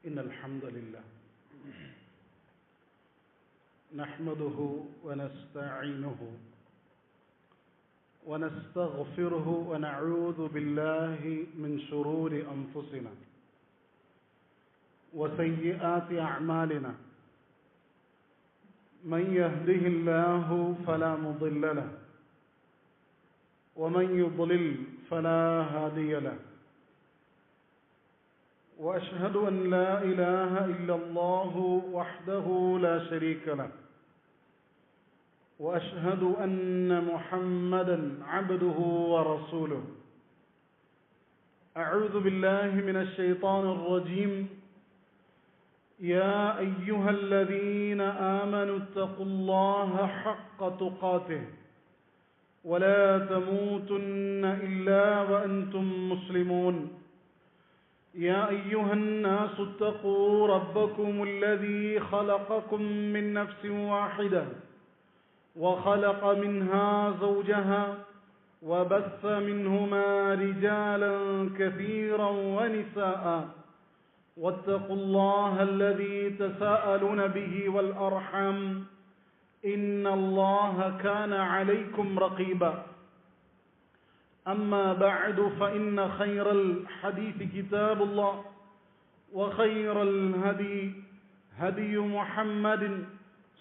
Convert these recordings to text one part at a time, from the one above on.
إن الحمد لله نحمده ونستعينه ونستغفره ونعوذ بالله من شرور أنفسنا وسيئات أعمالنا من يهده الله فلا مضل له ومن يضلل فلا هادي له وأشهد أن لا إله إلا الله وحده لا شريك له وأشهد أن محمدا عبده ورسوله أعوذ بالله من الشيطان الرجيم يا أيها الذين آمنوا اتقوا الله حق تقاته ولا تموتن إلا وأنتم مسلمون يا أيها الناس اتقوا ربكم الذي خلقكم من نفس واحدة وخلق منها زوجها وبث منهما رجالا كثيرا ونساء واتقوا الله الذي تساءلون به والأرحام إن الله كان عليكم رقيبا أما بعد فإن خير الحديث كتاب الله وخير الهدي هدي محمد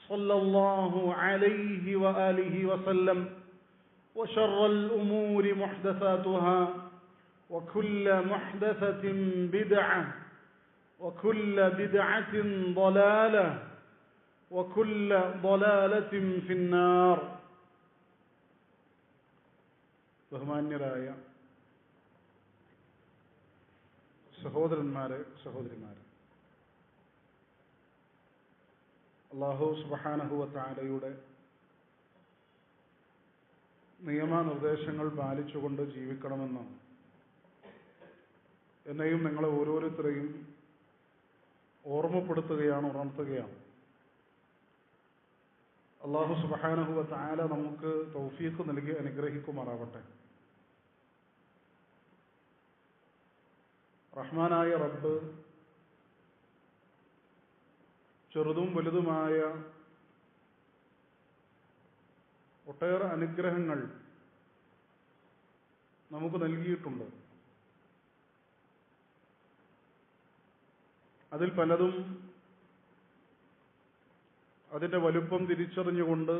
صلى الله عليه وآله وسلم وشر الأمور محدثاتها وكل محدثة بدعة وكل بدعة ضلالة وكل ضلالة في النار. ബഹുമാന്യരായ സഹോദരന്മാരെ, സഹോദരിമാരെ, അല്ലാഹു സുബ്ഹാനഹു വ തആലയുടെ നിയമനിർദ്ദേശങ്ങൾ പാലിച്ചുകൊണ്ട് ജീവിക്കണമെന്ന് എന്നെയും നിങ്ങളെ ഓരോരുത്തരെയും ഓർമ്മപ്പെടുത്തുകയാണ്, ഉണർത്തുകയാണ്. അല്ലാഹു സുബ്ഹാനഹു വ തആല നമുക്ക് തൗഫീഖ് നൽകി അനുഗ്രഹിക്കുമാറാവട്ടെ. റഹ്മാനായ റബ്ബ് ചെറുതും വലുതുമായ ഒട്ടേറെ അനുഗ്രഹങ്ങൾ നമുക്ക് നൽകിയിട്ടുണ്ട്. അതിൽ പലതും അതിൻ്റെ വലുപ്പം തിരിച്ചറിഞ്ഞുകൊണ്ട്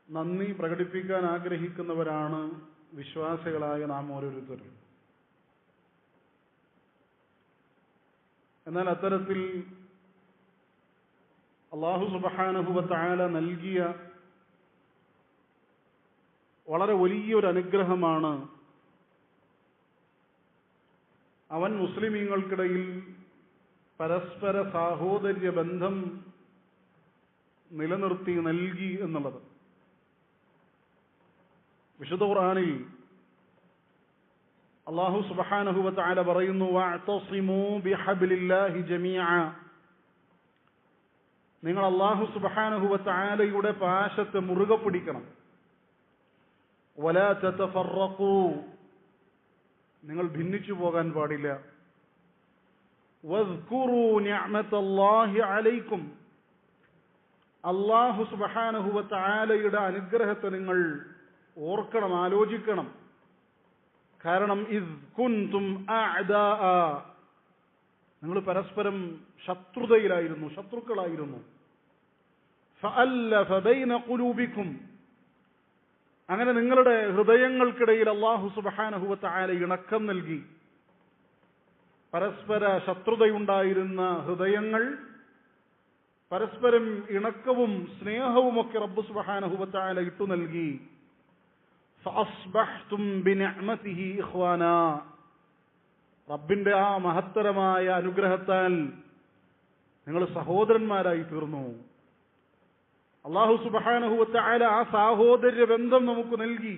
നന്ദി പ്രകടിപ്പിക്കാൻ ആഗ്രഹിക്കുന്നവരാണ് വിശ്വാസികളായ നാം ഓരോരുത്തരും. എന്നാൽ അത്തരത്തിൽ അല്ലാഹു സുബ്ഹാനഹു വ തആല നൽകിയ വളരെ വലിയൊരു അനുഗ്രഹമാണ് അവൻ മുസ്ലിമീങ്ങൾക്കിടയിൽ പരസ്പര സാഹോദര്യ ബന്ധം നിലനിർത്തി നൽകി എന്നുള്ളത്. വിശുദ്ധ ഖുർആനിൽ അല്ലാഹു സുബ്ഹാനഹു വ തആല പറയുന്നു, വഅതസിമൂ ബിഹബ്ലില്ലാഹി ജമീഅ, നിങ്ങൾ അല്ലാഹു സുബ്ഹാനഹു വ തആലയുടെ പാശത്തെ മുറുകെ പിടിക്കണം. വലാ തതഫറഖൂ, നിങ്ങൾ ഭിന്നിച്ചു പോകാൻ പാടില്ല. വസ്കുറൂ നിഅമത്തല്ലാഹി അലൈക്കും, അല്ലാഹു സുബ്ഹാനഹു വ തആലയുടെ അനുഗ്രഹത്തെ നിങ്ങൾ ഓർക്കണം, ആലോചിക്കണം. കാരണം ഇദ് കുൻതും അഅദാഅ, നിങ്ങൾ പരസ്പരം ശത്രുതയിലായിരുന്നു, ശത്രുക്കളായിരുന്നു. ഫഅല്ലഫ ബൈന ഖുലൂബിക്കും, അങ്ങനെ നിങ്ങളുടെ ഹൃദയങ്ങൾക്കിടയിൽ അല്ലാഹു സുബ്ഹാനഹു വ തആല ഇണക്കം നൽകി. പരസ്പര ശത്രുതയുണ്ടായിരുന്ന ഹൃദയങ്ങൾ പരസ്പരം ഇണക്കവും സ്നേഹവുമൊക്കെ റബ്ബ് സുബ്ഹാനഹു വ തആല ഇട്ടു നൽകി. ഫഅസ്ബഹ്തും ബിനിഅമതിഹി ഇഖ്വാനാ, റബ്ബിന്റെ ആ മഹത്തരമായ അനുഗ്രഹത്താൽ നിങ്ങൾ സഹോദരന്മാരായി തീർന്നു. അല്ലാഹു സുബ്ഹാനഹു വ തആല ആ സാഹോദര്യ ബന്ധം നമുക്ക് നൽകി.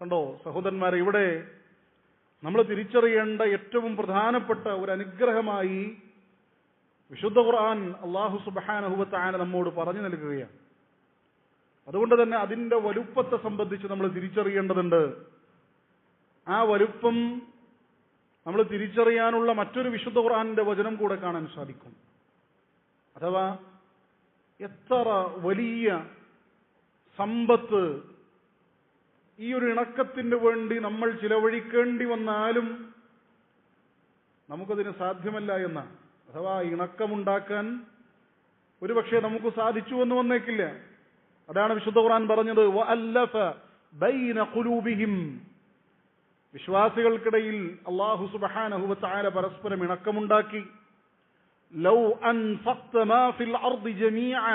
കണ്ടോ സഹോദരന്മാരെ, ഇവിടെ നമ്മൾ തിരിച്ചറിയേണ്ട ഏറ്റവും പ്രധാനപ്പെട്ട ഒരു അനുഗ്രഹമായി വിശുദ്ധ ഖുർആൻ അല്ലാഹു സുബ്ഹാനഹു വ തആല നമ്മോട് പറഞ്ഞു നൽകുകയാണ്. അതുകൊണ്ട് തന്നെ അതിന്റെ വലുപ്പത്തെ സംബന്ധിച്ച് നമ്മൾ തിരിച്ചറിയേണ്ടതുണ്ട്. ആ വലുപ്പം നമ്മൾ തിരിച്ചറിയാനുള്ള മറ്റൊരു വിശുദ്ധ ഖുർആനിന്റെ വചനം കൂടെ കാണാൻ സാധിക്കും. അഥവാ എത്ര വലിയ സമ്പത്ത് ഈ ഒരു ഇണക്കത്തിന് വേണ്ടി നമ്മൾ ചിലവഴിക്കേണ്ടി വന്നാലും നമുക്കതിന് സാധ്യമല്ല എന്നാണ്. അഥവാ ഇണക്കമുണ്ടാക്കാൻ ഒരുപക്ഷെ നമുക്ക് സാധിച്ചു എന്ന് വന്നേക്കില്ല. അതാണ് വിശുദ്ധ ഖുർആൻ പറഞ്ഞത്, വഅല്ലഫ ബൈന ഖുലൂബിഹിം. വിശ്വാസികൾക്കിടയിൽ അല്ലാഹു സുബ്ഹാനഹു വ തആല പരസ്പരം ഇണക്കമുണ്ടാക്കി. ലൗ അൻഫഖ്ത മാ ഫിൽ അർദി ജമീഅ.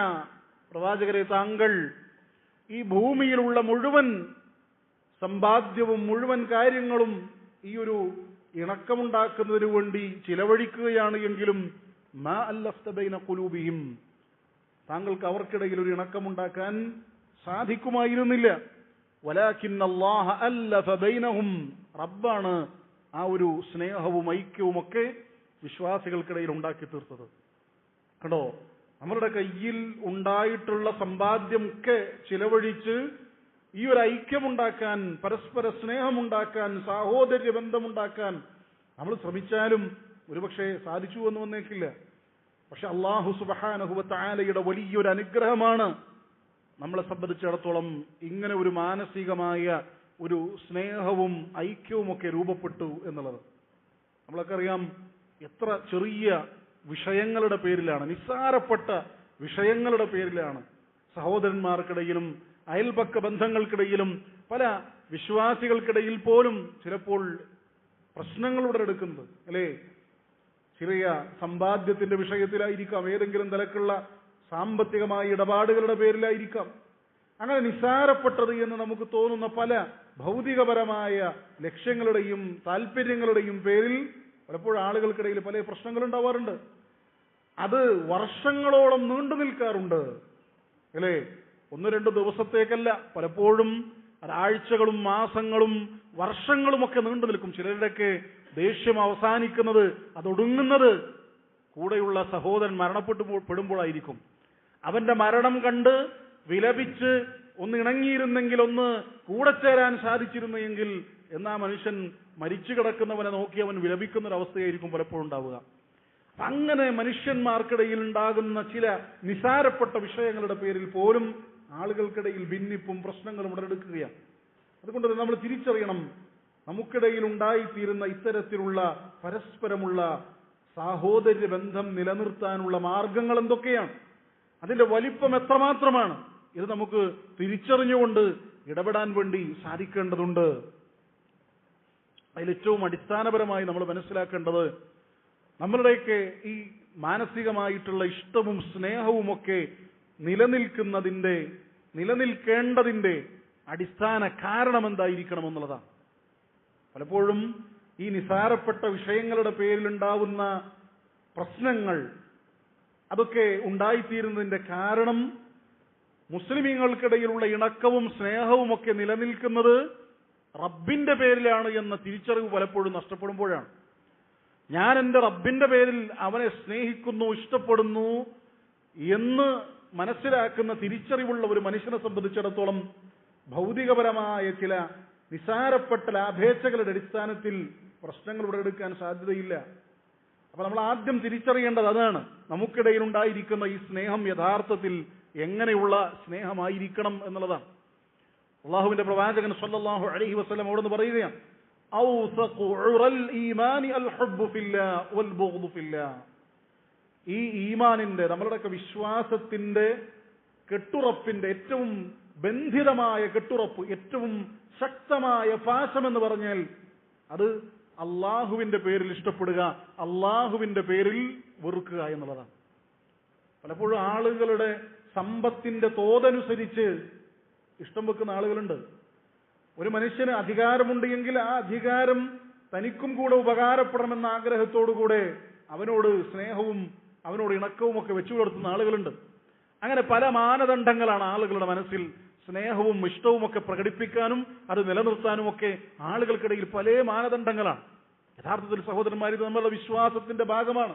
പ്രവാചകരെ, താങ്കൾ ഈ ഭൂമിയിലുള്ള മുഴുവൻ സമ്പാദ്യവും മുഴുവൻ കാര്യങ്ങളും ഈ ഒരു ഇണക്കമുണ്ടാക്കുന്നതിന് വേണ്ടി ചിലവഴിക്കുകയാണ് എങ്കിലും മാ അല്ലഫ്ത ബൈന ഖുലൂബിഹിം, താങ്കൾക്ക് അവർക്കിടയിൽ ഒരു ഇണക്കമുണ്ടാക്കാൻ സാധിക്കുമായിരുന്നില്ല. വലാകിന്ന അല്ലാഹ അല്ലഫ ബൈനഹും. റബ്ബാണ് ആ ഒരു സ്നേഹവും ഐക്യവും ഒക്കെ വിശ്വാസികൾക്കിടയിൽ ഉണ്ടാക്കി തീർത്തത്. കണ്ടോ, നമ്മളുടെ കയ്യിൽ ഉണ്ടായിട്ടുള്ള സമ്പാദ്യമൊക്കെ ചിലവഴിച്ച് ഈ ഒരു ഐക്യമുണ്ടാക്കാൻ, പരസ്പര സ്നേഹമുണ്ടാക്കാൻ, സാഹോദര്യ ബന്ധമുണ്ടാക്കാൻ നമ്മൾ ശ്രമിച്ചാലും ഒരുപക്ഷെ സാധിച്ചു എന്ന് വന്നേക്കില്ല. പക്ഷെ അല്ലാഹു സുബ്ഹാനഹു വ തആലയുടെ വലിയൊരു അനുഗ്രഹമാണ് നമ്മളെ സംബന്ധിച്ചിടത്തോളം ഇങ്ങനെ ഒരു മാനസികമായ ഒരു സ്നേഹവും ഐക്യവും ഒക്കെ രൂപപ്പെട്ടു എന്നുള്ളത്. നമ്മളൊക്കെ അറിയാം, എത്ര ചെറിയ വിഷയങ്ങളുടെ പേരിലാണ്, നിസ്സാരപ്പെട്ട വിഷയങ്ങളുടെ പേരിലാണ് സഹോദരന്മാർക്കിടയിലും അയൽപക്ക ബന്ധങ്ങൾക്കിടയിലും പല വിശ്വാസികൾക്കിടയിൽ പോലും ചിലപ്പോൾ പ്രശ്നങ്ങൾ ഉടലെടുക്കുന്നത്, അല്ലേ? ചെറിയ സമ്പാദ്യത്തിന്റെ വിഷയത്തിലായിരിക്കാം, ഏതെങ്കിലും തരത്തിലുള്ള സാമ്പത്തികമായ ഇടപാടുകളുടെ പേരിലായിരിക്കാം. അങ്ങനെ നിസ്സാരപ്പെട്ടത് എന്ന് നമുക്ക് തോന്നുന്ന പല ഭൗതികപരമായ ലക്ഷ്യങ്ങളുടെയും താല്പര്യങ്ങളുടെയും പേരിൽ പലപ്പോഴും ആളുകൾക്കിടയിൽ പല പ്രശ്നങ്ങളുണ്ടാവാറുണ്ട്. അത് വർഷങ്ങളോളം നീണ്ടു നിൽക്കാറുണ്ട്, അല്ലേ? 1-2 ദിവസത്തേക്കല്ല, പലപ്പോഴും ഒരാഴ്ചകളും മാസങ്ങളും വർഷങ്ങളുമൊക്കെ നീണ്ടു നിൽക്കും. ചിലരുടെയൊക്കെ ദേഷ്യം അവസാനിക്കുന്നത്, അതൊടുങ്ങുന്നത് കൂടെയുള്ള സഹോദരൻ മരണപ്പെട്ടുപോഴായിരിക്കും. അവന്റെ മരണം കണ്ട് വിലപിച്ച് ഒന്ന് ഇണങ്ങിയിരുന്നെങ്കിൽ, ഒന്ന് കൂടെ ചേരാൻ സാധിച്ചിരുന്നെങ്കിൽ എന്നാ മനുഷ്യൻ മരിച്ചു കിടക്കുന്നവനെ നോക്കി അവൻ വിലപിക്കുന്ന ഒരവസ്ഥയായിരിക്കും പലപ്പോഴും ഉണ്ടാവുക. അങ്ങനെ മനുഷ്യന്മാർക്കിടയിൽ ഉണ്ടാകുന്ന ചില നിസാരപ്പെട്ട വിഷയങ്ങളുടെ പേരിൽ പോലും ആളുകൾക്കിടയിൽ ഭിന്നിപ്പും പ്രശ്നങ്ങളും ഉടലെടുക്കുകയാണ്. അതുകൊണ്ട് തന്നെ നമ്മൾ തിരിച്ചറിയണം, നമുക്കിടയിൽ ഉണ്ടായിത്തീരുന്ന ഇത്തരത്തിലുള്ള പരസ്പരമുള്ള സാഹോദര്യ ബന്ധം നിലനിർത്താനുള്ള മാർഗങ്ങൾ എന്തൊക്കെയാണ്, അതിന്റെ വലിപ്പം എത്രമാത്രമാണ്, ഇത് നമുക്ക് തിരിച്ചറിഞ്ഞുകൊണ്ട് ഇടപെടാൻ വേണ്ടി സാധിക്കേണ്ടതുണ്ട്. അതിലേറ്റവും അടിസ്ഥാനപരമായി നമ്മൾ മനസ്സിലാക്കേണ്ടത്, നമ്മളുടെയൊക്കെ ഈ മാനസികമായിട്ടുള്ള ഇഷ്ടവും സ്നേഹവും ഒക്കെ നിലനിൽക്കേണ്ടതിന്റെ അടിസ്ഥാന കാരണം എന്തായിരിക്കണം എന്നുള്ളതാണ്. പലപ്പോഴും ഈ നിസാരപ്പെട്ട വിഷയങ്ങളുടെ പേരിലുണ്ടാവുന്ന പ്രശ്നങ്ങൾ, അതൊക്കെ ഉണ്ടായിത്തീരുന്നതിന്റെ കാരണം മുസ്ലിമീങ്ങൾക്കിടയിലുള്ള ഇണക്കവും സ്നേഹവും ഒക്കെ നിലനിൽക്കുന്നത് റബ്ബിന്റെ പേരിലാണ് എന്ന തിരിച്ചറിവ് പലപ്പോഴും നഷ്ടപ്പെടുമ്പോഴാണ്. ഞാൻ എൻ്റെ റബ്ബിന്റെ പേരിൽ അവനെ സ്നേഹിക്കുന്നു, ഇഷ്ടപ്പെടുന്നു എന്ന് മനസ്സിലാക്കുന്ന തിരിച്ചറിവുള്ള ഒരു മനുഷ്യനെ സംബന്ധിച്ചിടത്തോളം ഭൗതികപരമായ ചില നിസാരപ്പെട്ട ലാഭേച്ഛകളുടെ അടിസ്ഥാനത്തിൽ പ്രശ്നങ്ങൾ ഉടലെടുക്കാൻ സാധ്യതയില്ല. അപ്പൊ നമ്മൾ ആദ്യം തിരിച്ചറിയേണ്ടത് അതാണ്. നമുക്കിടയിൽ ഉണ്ടായിരിക്കുന്ന ഈ സ്നേഹം യഥാർത്ഥത്തിൽ എങ്ങനെയുള്ള സ്നേഹമായിരിക്കണം എന്നുള്ളതാണ്. അള്ളാഹുവിന്റെ പ്രവാചകൻ സ്വല്ലല്ലാഹു അലൈഹി വസല്ലം അവിടുന്ന് പറയുകയാണ്, ഔസഖു ഉറൽ ഈമാനി അൽ ഹുബ്ബു ഫില്ലാഹ് വൽ ബുഗ്ദു ഫില്ലാഹ്. ഈ ഈമാനിന്റെ, നമ്മളുടെയൊക്കെ വിശ്വാസത്തിന്റെ കെട്ടുറപ്പിന്റെ ഏറ്റവും ബന്ധിതമായ കെട്ടുറപ്പ്, ഏറ്റവും ശക്തമായ പാശം എന്ന് പറഞ്ഞാൽ അത് അള്ളാഹുവിന്റെ പേരിൽ ഇഷ്ടപ്പെടുക, അള്ളാഹുവിന്റെ പേരിൽ വെറുക്കുക എന്നുള്ളതാണ്. പലപ്പോഴും ആളുകളുടെ സമ്പത്തിന്റെ തോതനുസരിച്ച് ഇഷ്ടം വെക്കുന്ന ആളുകളുണ്ട്. ഒരു മനുഷ്യന് അധികാരമുണ്ട് എങ്കിൽ ആ അധികാരം തനിക്കും കൂടെ ഉപകാരപ്പെടണമെന്ന ആഗ്രഹത്തോടുകൂടെ അവനോട് സ്നേഹവും അവനോട് ഇണക്കവും ഒക്കെ വെച്ചു പുലർത്തുന്ന ആളുകളുണ്ട്. അങ്ങനെ പല മാനദണ്ഡങ്ങളാണ് ആളുകളുടെ മനസ്സിൽ. സ്നേഹവും ഇഷ്ടവും ഒക്കെ പ്രകടിപ്പിക്കാനും അത് നിലനിർത്താനും ഒക്കെ ആളുകൾക്കിടയിൽ പല മാനദണ്ഡങ്ങളാണ്. യഥാർത്ഥത്തിൽ സഹോദരന്മാർ, ഇത് നമ്മളുടെ വിശ്വാസത്തിന്റെ ഭാഗമാണ്.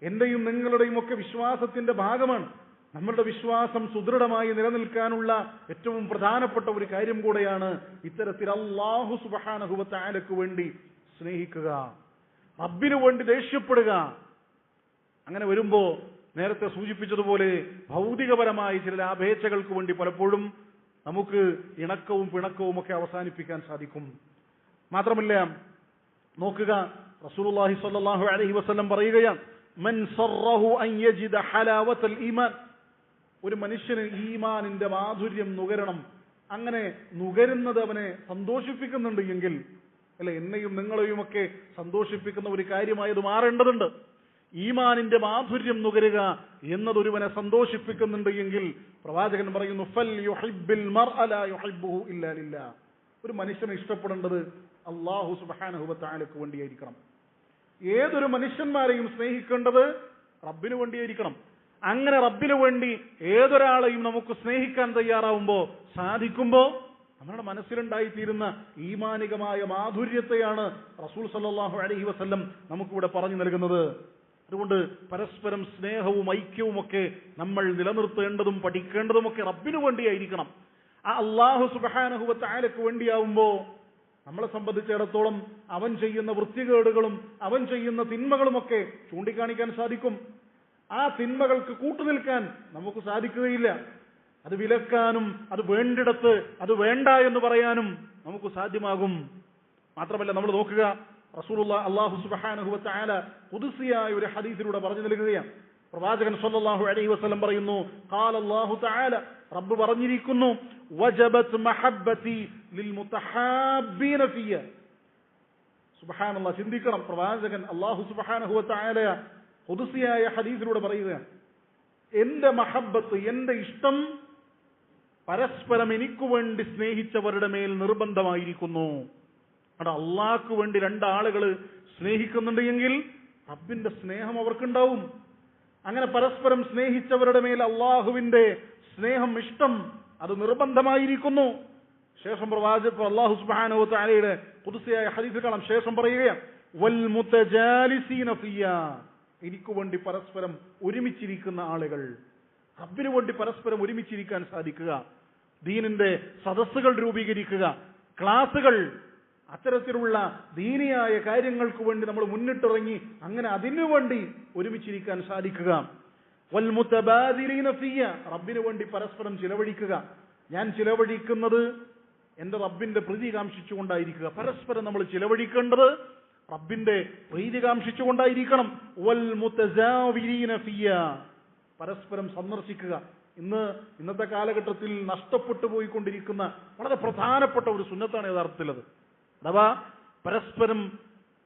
എന്റെയും നിങ്ങളുടെയും ഒക്കെ വിശ്വാസത്തിന്റെ ഭാഗമാണ്. നമ്മളുടെ വിശ്വാസം സുദൃഢമായി നിലനിൽക്കാനുള്ള ഏറ്റവും പ്രധാനപ്പെട്ട ഒരു കാര്യം കൂടെയാണ് ഇത്തരത്തിൽ അല്ലാഹു സുബ്ഹാനഹു വ തആലയ്ക്ക് വേണ്ടി സ്നേഹിക്കുക. റബ്ബിനു വേണ്ടി ദേഷ്യപ്പെടുക. അങ്ങനെ വരുമ്പോ നേരത്തെ സൂചിപ്പിച്ചതുപോലെ ഭൗതികപരമായ ചില ലാഭേച്ഛകൾക്ക് വേണ്ടി പലപ്പോഴും നമുക്ക് ഇണക്കവും പിണക്കവും ഒക്കെ അവസാനിപ്പിക്കാൻ സാധിക്കും. മാത്രമല്ല, നോക്കുക, റസൂലുള്ളാഹി സ്വല്ലല്ലാഹു അലൈഹി വസല്ലം പറയുകയാണ്, മൻ സറഹു അൻ യജിദ ഹലാവത്തൽ ഈമാൻ, ഒരു മനുഷ്യന് ഈമാനിന്റെ മാധുര്യം നുകരണം, അങ്ങനെ നുകരുന്നത് അവനെ സന്തോഷിപ്പിക്കുന്നുണ്ട് എങ്കിൽ, അല്ലെ, എന്നെയും നിങ്ങളെയും ഒക്കെ സന്തോഷിപ്പിക്കുന്ന ഒരു കാര്യമായത് മാറേണ്ടതുണ്ട്. ഈമാനിന്റെ മാധുര്യം നുകരുക എന്നതൊരുവനെ സന്തോഷിപ്പിക്കുന്നുണ്ട് എങ്കിൽ പ്രവാചകൻ പറയുന്നു, ഫൽ യുഹിബ്ബിൽ മർഅ ലാ യുഹിബ്ബുഹു ഇല്ലാ ലില്ലാ, ഒരു മനുഷ്യനെ ഇഷ്ടപ്പെടേണ്ടത് അല്ലാഹു സുബ്ഹാനഹു വ തആലയ്ക്ക് വേണ്ടിയായിരിക്കണം. ഏതൊരു മനുഷ്യന്മാരെയും സ്നേഹിക്കേണ്ടത് റബ്ബിനു വേണ്ടിയായിരിക്കണം. അങ്ങനെ റബ്ബിനു വേണ്ടി ഏതൊരാളെയും നമുക്ക് സ്നേഹിക്കാൻ തയ്യാറാവുമ്പോ, സാധിക്കുമ്പോ, നമ്മുടെ മനസ്സിലുണ്ടായിത്തീരുന്ന ഈമാനികമായ മാധുര്യത്തെയാണ് റസൂൽ സല്ലല്ലാഹു അലൈഹി വസല്ലം നമുക്കിവിടെ പറഞ്ഞു നൽകുന്നത്. അതുകൊണ്ട് പരസ്പരം സ്നേഹവും ഐക്യവും ഒക്കെ നമ്മൾ നിലനിർത്തേണ്ടതും പഠിക്കേണ്ടതുമൊക്കെ റബ്ബിനു വേണ്ടിയായിരിക്കണം. ആ അല്ലാഹു സുബ്ഹാനഹു വ തആലയ്ക്ക് വേണ്ടിയാവുമ്പോ നമ്മളെ സംബന്ധിച്ചിടത്തോളം അവൻ ചെയ്യുന്ന വൃത്തികേടുകളും അവൻ ചെയ്യുന്ന തിന്മകളുമൊക്കെ ചൂണ്ടിക്കാണിക്കാൻ സാധിക്കും. ആ തിന്മകൾക്ക് കൂട്ടുനിൽക്കാൻ നമുക്ക് സാധിക്കുകയില്ല. അത് വിലക്കാനും അത് വേണ്ടിടത്ത് അത് വേണ്ട എന്ന് പറയാനും നമുക്ക് സാധ്യമാകും. മാത്രമല്ല, നമ്മൾ നോക്കുക, റസൂലുള്ളാഹി അല്ലാഹു സുബ്ഹാനഹു വ തആല ഖുദ്സിയായ ഒരു ഹദീസിലൂടെ പറഞ്ഞു നൽകുകയാണ്. പ്രവാചകൻ സ്വല്ലല്ലാഹു അലൈഹി വസല്ലം പറയുന്നു, ഖാല അല്ലാഹു തആല, റബ്ബ് പറഞ്ഞിരിക്കുന്നു, വജബത് മഹബ്ബതി ലിൽ മുതഹാബ്ബീന ഫിയ. സുബ്ഹാനല്ലാഹ്, ചിന്തിക്കണം, പ്രവാചകൻ അല്ലാഹു സുബ്ഹാനഹു വ തആല ഖുദ്സിയായ ഹദീസിലൂടെ പറയുകയാണ്, എന്റെ മഹബ്ബത്ത്, എന്റെ ഇഷ്ടം പരസ്പരം എനിക്ക് വേണ്ടി സ്നേഹിച്ചവരുടെ മേൽ നിർബന്ധമായിരിക്കുന്നു. അവിടെ അള്ളാഹ്ക്ക് വേണ്ടി രണ്ടാളുകൾ സ്നേഹിക്കുന്നുണ്ട് എങ്കിൽ റബ്ബിന്റെ സ്നേഹം അവർക്കുണ്ടാവും. അങ്ങനെ പരസ്പരം സ്നേഹിച്ചവരുടെ മേൽ അള്ളാഹുവിന്റെ സ്നേഹം, ഇഷ്ടം അത് നിർബന്ധമായിരിക്കുന്നു. ശേഷം പ്രവാചകൻ അല്ലാഹു സുബ്ഹാനഹു വ തആലയുടെ ഖുദ്സിയായ ഹദീസിൽ കാണാം, ശേഷം പറയുകയാണ്, വൽ മുതജാലിസീന ഫിയാ, എനിക്ക് വേണ്ടി പരസ്പരം ഒരുമിച്ചിരിക്കുന്ന ആളുകൾ, റബ്ബിനു വേണ്ടി പരസ്പരം ഒരുമിച്ചിരിക്കാൻ സാധിക്കുക, ദീനിന്റെ സദസ്സുകൾ രൂപീകരിക്കുക, ക്ലാസുകൾ, അത്തരത്തിലുള്ള ദീനിയായ കാര്യങ്ങൾക്ക് വേണ്ടി നമ്മൾ മുന്നിട്ടിറങ്ങി അങ്ങനെ അതിനു വേണ്ടി ഒരുമിച്ചിരിക്കാൻ സാധിക്കുക. വൽ മുതബാദിലീന ഫിയ, റബ്ബിനു വേണ്ടി പരസ്പരം ചിലവഴിക്കുക. ഞാൻ ചിലവഴിക്കുന്നത് എന്റെ റബ്ബിന്റെ പ്രീതി കാംക്ഷിച്ചുകൊണ്ടായിരിക്കുക. പരസ്പരം നമ്മൾ ചിലവഴിക്കേണ്ടത് റബ്ബിന്റെ പ്രീതി കാംക്ഷിച്ചുകൊണ്ടായിരിക്കണം. വൽ മുതസാവിരീന ഫിയ, പരസ്പരം സന്ദർശിക്കുക. ഇന്നത്തെ കാലഘട്ടത്തിൽ നഷ്ടപ്പെട്ടു പോയിക്കൊണ്ടിരിക്കുന്ന വളരെ പ്രധാനപ്പെട്ട ഒരു സുന്നത്താണ് യഥാർത്ഥത്തിൽ അത്. അഥവാ പരസ്പരം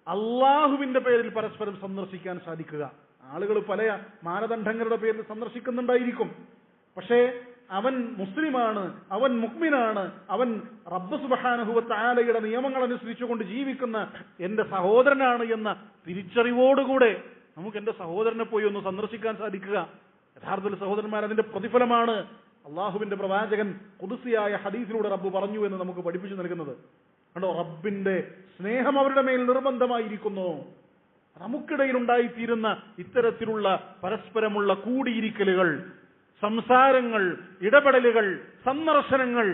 അള്ളാഹുവിന്റെ പേരിൽ പരസ്പരം സന്ദർശിക്കാൻ സാധിക്കുക. ആളുകൾ പല മാനദണ്ഡങ്ങളുടെ പേരിൽ സന്ദർശിക്കുന്നുണ്ടായിരിക്കും. പക്ഷേ അവൻ മുസ്ലിമാണ്, അവൻ മുഅ്മിനാണ്, അവൻ റബ്ബ് സുബ്ഹാനഹു വ തആലയുടെ നിയമങ്ങൾ അനുസരിച്ചുകൊണ്ട് ജീവിക്കുന്ന എന്റെ സഹോദരനാണ് എന്ന തിരിച്ചറിവോടുകൂടെ നമുക്ക് എന്റെ സഹോദരനെ പോയി ഒന്ന് സന്ദർശിക്കാൻ സാധിക്കുക. യഥാർത്ഥത്തിൽ സഹോദരന്മാർ, അതിന്റെ പ്രതിഫലമാണ് അള്ളാഹുവിന്റെ പ്രവാചകൻ ഖുദ്സിയായ ഹദീസിലൂടെ റബ്ബ് പറഞ്ഞു എന്ന് നമുക്ക് പഠിപ്പിച്ചു നൽകുന്നത്. കണ്ടോ, റബ്ബിന്റെ സ്നേഹം അവരുടെ മേൽ നിർബന്ധമായിരിക്കുന്നു. നമുക്കിടയിൽ ഉണ്ടായിത്തീരുന്ന ഇത്തരത്തിലുള്ള പരസ്പരമുള്ള കൂടിയിരിക്കലുകൾ, സംസാരങ്ങൾ, ഇടപെടലുകൾ, സന്ദർശനങ്ങൾ,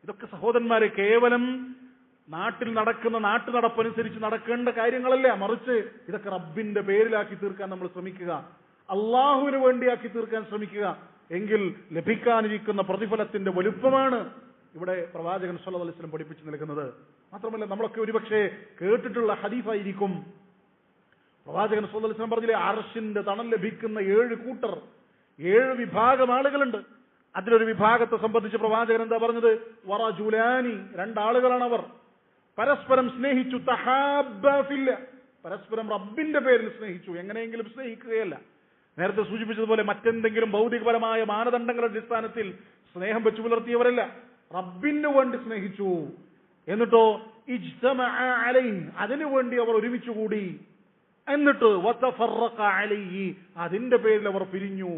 ഇതൊക്കെ സഹോദരന്മാരെ കേവലം നാട്ടിൽ നടക്കുന്ന നാട്ടുനടപ്പനുസരിച്ച് നടക്കേണ്ട കാര്യങ്ങളല്ല. മറിച്ച് ഇതൊക്കെ റബ്ബിന്റെ പേരിലാക്കി തീർക്കാൻ നമ്മൾ ശ്രമിക്കുക, അള്ളാഹുവിന് വേണ്ടിയാക്കി തീർക്കാൻ ശ്രമിക്കുക. എങ്കിൽ ലഭിക്കാനിരിക്കുന്ന പ്രതിഫലത്തിന്റെ വലുപ്പമാണ് ഇവിടെ പ്രവാചകൻ സല്ലല്ലാഹു അലൈഹി വസല്ലം പഠിപ്പിച്ചു നൽകുന്നത്. മാത്രമല്ല, നമ്മളൊക്കെ ഒരുപക്ഷെ കേട്ടിട്ടുള്ള ഹദീസായിരിക്കും. പ്രവാചകൻ സല്ലല്ലാഹു അലൈഹി വസല്ലം പറഞ്ഞില്ലേ, അർശിന്റെ തണൽ ലഭിക്കുന്ന 7 കൂട്ടർ, 7 വിഭാഗം ആളുകളുണ്ട്. അതിലൊരു വിഭാഗത്തെ സംബന്ധിച്ച് പ്രവാചകൻ എന്താ പറഞ്ഞത്? വറജുലാനി, 2 ആളുകളാണ് അവർ. പരസ്പരം സ്നേഹിച്ചു, തഹാബ്ബ ഫില്ല, പരസ്പരം റബ്ബിന്റെ പേരിൽ സ്നേഹിച്ചു. എങ്ങനെയെങ്കിലും സ്നേഹിക്കുകയല്ല, നേരത്തെ സൂചിപ്പിച്ചതുപോലെ മറ്റെന്തെങ്കിലും ഭൗതികപരമായ മാനദണ്ഡങ്ങളുടെ അടിസ്ഥാനത്തിൽ സ്നേഹം വെച്ചു പുലർത്തിയവരല്ല, റബ്ബിന് വേണ്ടി സ്നേഹിച്ചു. എന്നിട്ടോ ഇജ്തമഅ അലൈഹി, അതിനു വേണ്ടി അവർ ഒരുമിച്ചുകൂടി. എന്നിട്ട് വതഫറഖ അലൈഹി, അതിന്റെ പേരിൽ അവർ പിരിഞ്ഞു.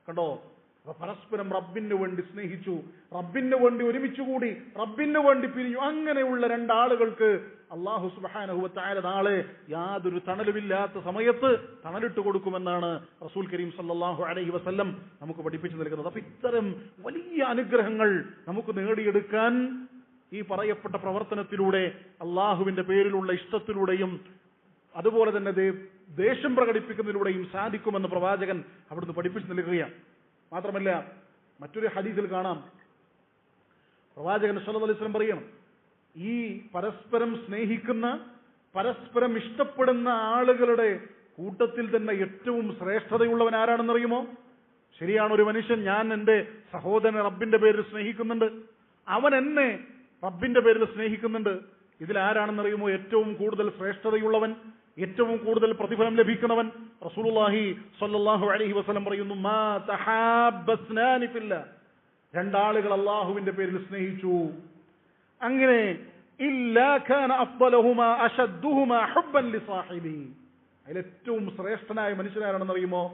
കണ്ടോ, പരസ്പരം റബ്ബിന് വേണ്ടി സ്നേഹിച്ചു, റബ്ബിന് വേണ്ടി ഒരുമിച്ചുകൂടി, റബ്ബിന് വേണ്ടി പിരിഞ്ഞു. അങ്ങനെയുള്ള 2 ആളുകൾക്ക് അല്ലാഹു സുബ്ഹാനഹു വ തആല നാളെ യാതൊരു തണലുമില്ലാത്ത സമയത്ത് തണലിട്ട് കൊടുക്കുമെന്നാണ് റസൂൽ കരീം സല്ലല്ലാഹു അലൈഹി വസല്ലം നമുക്ക് പഠിപ്പിച്ചു നൽകുന്നത്. അപ്പൊ ഇത്തരം വലിയ അനുഗ്രഹങ്ങൾ നമുക്ക് നേടിയെടുക്കാൻ ഈ പറയപ്പെട്ട പ്രവർത്തനത്തിലൂടെ, അള്ളാഹുവിന്റെ പേരിലുള്ള ഇഷ്ടത്തിലൂടെയും അതുപോലെ തന്നെ ദേഷ്യം പ്രകടിപ്പിക്കുന്നതിലൂടെയും സാധിക്കുമെന്ന് പ്രവാചകൻ അവിടുന്ന് പഠിപ്പിച്ചു നൽകുകയാണ്. മാത്രമല്ല മറ്റൊരു ഹദീസിൽ കാണാം, പ്രവാചകൻ സല്ലല്ലാഹു അലൈഹി വസല്ലം പറയണം, ഈ പരസ്പരം സ്നേഹിക്കുന്ന, പരസ്പരം ഇഷ്ടപ്പെടുന്ന ആളുകളുടെ കൂട്ടത്തിൽ തന്നെ ഏറ്റവും ശ്രേഷ്ഠതയുള്ളവൻ ആരാണെന്നറിയുമോ? ശരിയാണ്, ഒരു മനുഷ്യൻ, ഞാൻ എൻ്റെ സഹോദരനെ റബ്ബിന്റെ പേരിൽ സ്നേഹിക്കുന്നുണ്ട്, അവൻ എന്നെ റബ്ബിന്റെ പേരിൽ സ്നേഹിക്കുന്നുണ്ട്. ഇതിലാരാണെന്നറിയുമോ ഏറ്റവും കൂടുതൽ ശ്രേഷ്ഠതയുള്ളവൻ, ഏറ്റവും കൂടുതൽ പ്രതിഫലം ലഭിക്കുന്നവൻ? റസൂലുള്ളാഹി സ്വല്ലല്ലാഹു അലൈഹി വസല്ലം പറയുന്നു, മാ തഹാബ്ബസ്നാനി ഫില്ലാ, രണ്ടാളുകൾ അല്ലാഹുവിന്റെ പേരിൽ സ്നേഹിച്ചു, അങ്ങനെ ഇല്ലാ കാന അഫ്ദലുഹുമാ അശദ്ദുഹുമാ ഹുബ്ബൻ ലിസാഹിബി, അതിലേറ്റവും ശ്രേഷ്ഠനായ മനുഷ്യനാരാണെന്നറിയുമോ?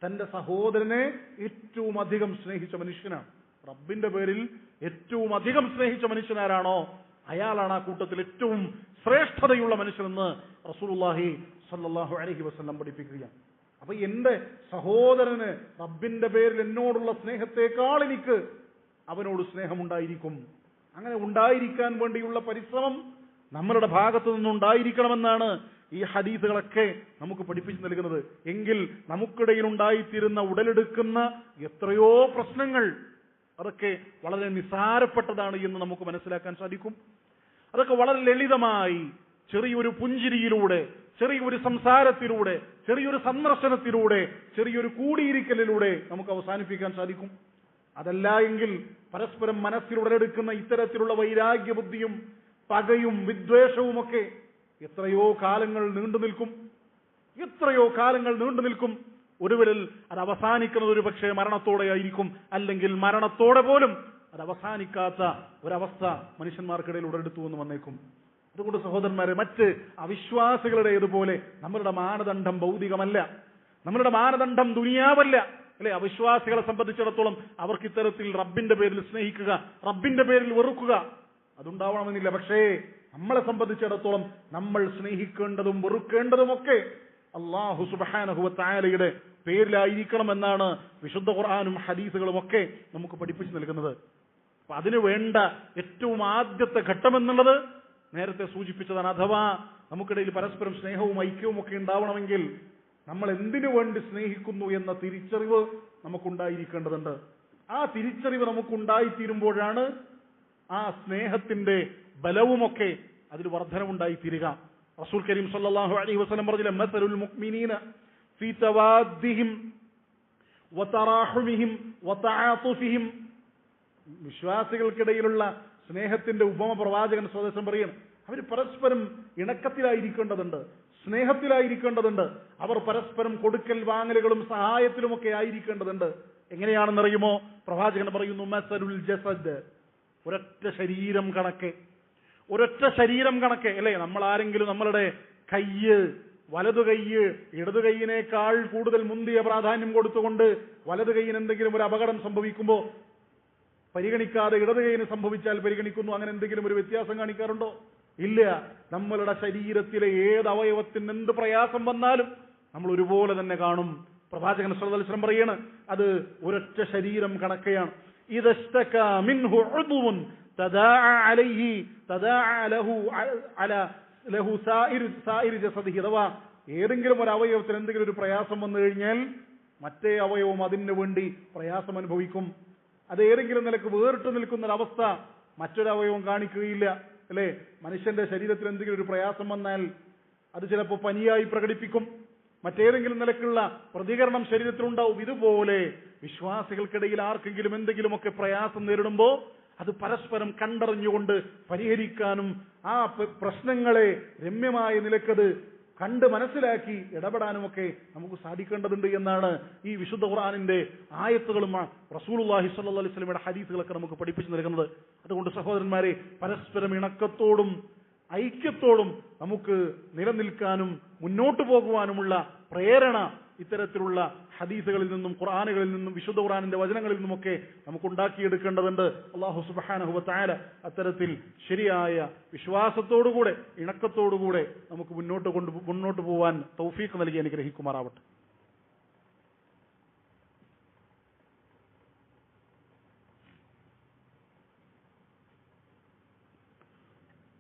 തന്റെ സഹോദരനെ ഏറ്റവും അധികം സ്നേഹിച്ച മനുഷ്യനാണ്. റബ്ബിന്റെ പേരിൽ ഏറ്റവും അധികം സ്നേഹിച്ച മനുഷ്യനാരാണോ അയാളാണ് ആ കൂട്ടത്തിൽ ഏറ്റവും ശ്രേഷ്ഠതയുള്ള മനുഷ്യനെന്ന് റസൂലുള്ളാഹി സ്വല്ലല്ലാഹു അലൈഹി വസല്ലം പഠിപ്പിക്കുകയാണ്. അപ്പൊ എന്റെ സഹോദരന് റബ്ബിന്റെ പേരിൽ എന്നോടുള്ള സ്നേഹത്തെക്കാൾ എനിക്ക് അവനോട് സ്നേഹമുണ്ടായിരിക്കും. അങ്ങനെ ഉണ്ടായിരിക്കാൻ വേണ്ടിയുള്ള പരിശ്രമം നമ്മളുടെ ഭാഗത്തു നിന്നുണ്ടായിരിക്കണമെന്നാണ് ഈ ഹദീസുകളൊക്കെ നമുക്ക് പഠിപ്പിച്ചു നൽകുന്നത്. എങ്കിൽ നമുക്കിടയിൽ ഉണ്ടായിത്തീരുന്ന, ഉടലെടുക്കുന്ന എത്രയോ പ്രശ്നങ്ങൾ അതൊക്കെ വളരെ നിസാരപ്പെട്ടതാണ് എന്ന് നമുക്ക് മനസ്സിലാക്കാൻ സാധിക്കും. അതൊക്കെ വളരെ ലളിതമായി ചെറിയൊരു പുഞ്ചിരിയിലൂടെ, ചെറിയൊരു സംസാരത്തിലൂടെ, ചെറിയൊരു സന്ദർശനത്തിലൂടെ, ചെറിയൊരു കൂടിയിരിക്കലിലൂടെ നമുക്ക് അവസാനിപ്പിക്കാൻ സാധിക്കും. അതല്ല എങ്കിൽ പരസ്പരം മനസ്സിൽ ഉടലെടുക്കുന്ന ഇത്തരത്തിലുള്ള വൈരാഗ്യ ബുദ്ധിയും പകയും വിദ്വേഷവുമൊക്കെ എത്രയോ കാലങ്ങൾ നീണ്ടു നിൽക്കും, എത്രയോ കാലങ്ങൾ നീണ്ടു നിൽക്കും. ഒടുവിൽ അത് അവസാനിക്കുന്നത് ഒരു പക്ഷേ മരണത്തോടെ ആയിരിക്കും, അല്ലെങ്കിൽ മരണത്തോടെ പോലും അത് അവസാനിക്കാത്ത ഒരവസ്ഥ മനുഷ്യന്മാർക്കിടയിൽ ഉടലെടുത്തു എന്ന് വന്നേക്കും. അതുകൊണ്ട് സഹോദരന്മാരെ, മറ്റ് അവിശ്വാസികളുടേതുപോലെ നമ്മളുടെ മാനദണ്ഡം ഭൗതികമല്ല, നമ്മളുടെ മാനദണ്ഡം ദുനിയാവല്ല, അല്ലെ? അവിശ്വാസികളെ സംബന്ധിച്ചിടത്തോളം അവർക്ക് ഇത്തരത്തിൽ റബ്ബിന്റെ പേരിൽ സ്നേഹിക്കുക, റബ്ബിന്റെ പേരിൽ വെറുക്കുക അതുണ്ടാവണമെന്നില്ല. പക്ഷേ നമ്മളെ സംബന്ധിച്ചിടത്തോളം നമ്മൾ സ്നേഹിക്കേണ്ടതും വെറുക്കേണ്ടതുമൊക്കെ അല്ലാഹു സുബ്ഹാനഹു വ തആലയുടെ പേരിലായിരിക്കണമെന്നാണ് വിശുദ്ധ ഖുർആനും ഹദീസുകളും ഒക്കെ നമുക്ക് പഠിപ്പിച്ചു നൽകുന്നത്. അപ്പൊ അതിനു വേണ്ട ഏറ്റവും ആദ്യത്തെ ഘട്ടം എന്നുള്ളത് നേരത്തെ സൂചിപ്പിച്ചതാണ്. അഥവാ നമുക്കിടയിൽ പരസ്പരം സ്നേഹവും ഐക്യവും ഒക്കെ ഉണ്ടാവണമെങ്കിൽ നമ്മൾ എന്തിനു വേണ്ടി സ്നേഹിക്കുന്നു എന്ന തിരിച്ചറിവ് നമുക്കുണ്ടായിരിക്കേണ്ടതുണ്ട്. ആ തിരിച്ചറിവ് നമുക്കുണ്ടായിത്തീരുമ്പോഴാണ് ആ സ്നേഹത്തിന്റെ ബലവുമൊക്കെ അതിൽ വർധനവുണ്ടായിത്തീരുക. റസൂൽ കരീം സല്ലല്ലാഹു അലൈഹി വസല്ലം പറഞ്ഞില്ലേ, മസലുൽ മുഅ്മിനീന ഫീ തവാദ്ദിഹിം വതറാഹുമിഹിം വതആതുഫിഹിം, വിശ്വാസികൾക്കിടയിലുള്ള സ്നേഹത്തിന്റെ ഉപമ പ്രവാചകൻ സ്വദേശം പറയണം. അവർ പരസ്പരം ഇണക്കത്തിലായിരിക്കേണ്ടതുണ്ട്, സ്നേഹത്തിലായിരിക്കേണ്ടതുണ്ട്, അവർ പരസ്പരം കൊടുക്കൽ വാങ്ങലുകളും സഹായത്തിലുമൊക്കെ ആയിരിക്കേണ്ടതുണ്ട്. എങ്ങനെയാണെന്നറിയുമോ? പ്രവാചകൻ പറയുന്നു, മസലുൽ ജസദ്, ഒരൊറ്റ ശരീരം കണക്കെ, ഒരൊറ്റ ശരീരം കണക്കെ, അല്ലെ? നമ്മൾ ആരെങ്കിലും നമ്മളുടെ കയ്യ്, വലതു കയ്യ് ഇടതു കൈയിനേക്കാൾ കൂടുതൽ മുന്തിയ പ്രാധാന്യം കൊടുത്തുകൊണ്ട് വലതു കൈയിന് എന്തെങ്കിലും ഒരു അപകടം സംഭവിക്കുമ്പോൾ പരിഗണിക്കാതെ ഇടതു കൈയിന് സംഭവിച്ചാൽ പരിഗണിക്കുന്നു. അങ്ങനെ എന്തെങ്കിലും ഒരു വ്യത്യാസം കാണിക്കാറുണ്ടോ? ഇല്ല. നമ്മളുടെ ശരീരത്തിലെ ഏത് അവയവത്തിന് എന്ത് പ്രയാസം വന്നാലും നമ്മൾ ഒരുപോലെ തന്നെ കാണും. പ്രവാചകൻ സല്ലല്ലാഹു അലൈഹി വസല്ലം പറയാണ്, അത് ഒരൊറ്റ ശരീരം കണക്കെയാണ്. ഇദസ്തകാ മിൻഹു ഉദ്വുൻ തദാഅ അലൈഹി തദാഅ ലഹു സായിർ ജസദിഹി, അഥവാ ഏതെങ്കിലും ഒരു അവയവത്തിന് എന്തെങ്കിലും ഒരു പ്രയാസം വന്നു കഴിഞ്ഞാൽ മറ്റേ അവയവം അതിനു വേണ്ടി പ്രയാസം അനുഭവിക്കും. അത് ഏതെങ്കിലും നിലക്ക് വേറിട്ട് നിൽക്കുന്ന ഒരവസ്ഥ മറ്റൊരു അവയവം കാണിക്കുകയില്ല, അല്ലെ? മനുഷ്യന്റെ ശരീരത്തിൽ എന്തെങ്കിലും ഒരു പ്രയാസം വന്നാൽ അത് ചിലപ്പോൾ പനിയായി പ്രകടിപ്പിക്കും, മറ്റേതെങ്കിലും നിലക്കുള്ള പ്രതികരണം ശരീരത്തിലുണ്ടാവും. ഇതുപോലെ വിശ്വാസികൾക്കിടയിൽ ആർക്കെങ്കിലും എന്തെങ്കിലുമൊക്കെ പ്രയാസം നേരിടുമ്പോൾ അത് പരസ്പരം കണ്ടറിഞ്ഞുകൊണ്ട് പരിഹരിക്കാനും ആ പ്രശ്നങ്ങളെ രമ്യമായ നിലക്കത് കണ്ട് മനസ്സിലാക്കി ഇടപെടാനുമൊക്കെ നമുക്ക് സാധിക്കേണ്ടതുണ്ട് എന്നാണ് ഈ വിശുദ്ധ ഖുർആനിന്റെ ആയത്തുകളും റസൂലുള്ളാഹി സ്വല്ലല്ലാഹു അലൈഹി വസല്ലമയുടെ ഹദീസുകളൊക്കെ നമുക്ക് പഠിപ്പിച്ചു നൽകുന്നത്. അതുകൊണ്ട് സഹോദരന്മാരെ, പരസ്പരം ഇണക്കത്തോടും ഐക്യത്തോടും നമുക്ക് നിലനിൽക്കാനും മുന്നോട്ടു പോകുവാനുമുള്ള പ്രേരണ ഇത്തരത്തിലുള്ള ഹദീസുകളിൽ നിന്നും ഖുർആനുകളിൽ നിന്നും വിശുദ്ധ ഖുർആനിന്റെ വചനങ്ങളിൽ നിന്നുമൊക്കെ നമുക്ക് ഉണ്ടാക്കിയെടുക്കേണ്ടതുണ്ട്. അല്ലാഹു സുബ്ഹാനഹു വ തആല അത്തരത്തിൽ ശരിയായ വിശ്വാസത്തോടുകൂടെ ഇണക്കത്തോടുകൂടെ നമുക്ക് മുന്നോട്ട് പോവാൻ തൗഫീഖ് നൽകി അനുഗ്രഹിക്കുമാറാവട്ടെ.